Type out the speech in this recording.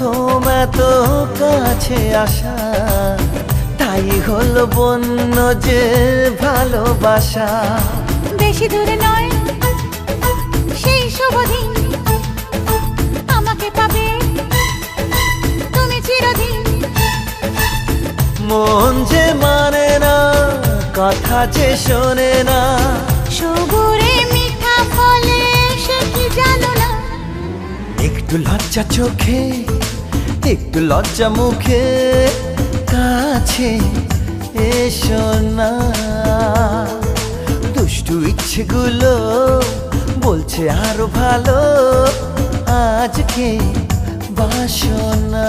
প্রথম এত কাছে আসা, তাই হলো বন্য যে ভালোবাসা। বেশি দূরে নয় সেই শুভ দিন, আমাকে পাবে তুমি চিরদিন। মন যে মানে না, কথা যে শোনে না, সবুরে মিঠা ফলে সে কি জানো না। একটু লজ্জা চোখে, একটু লজ্জা মুখে, কাছে এসো না। দুষ্টু ইচ্ছেগুলো বলছে আরো ভালো, আজকে বাসনা।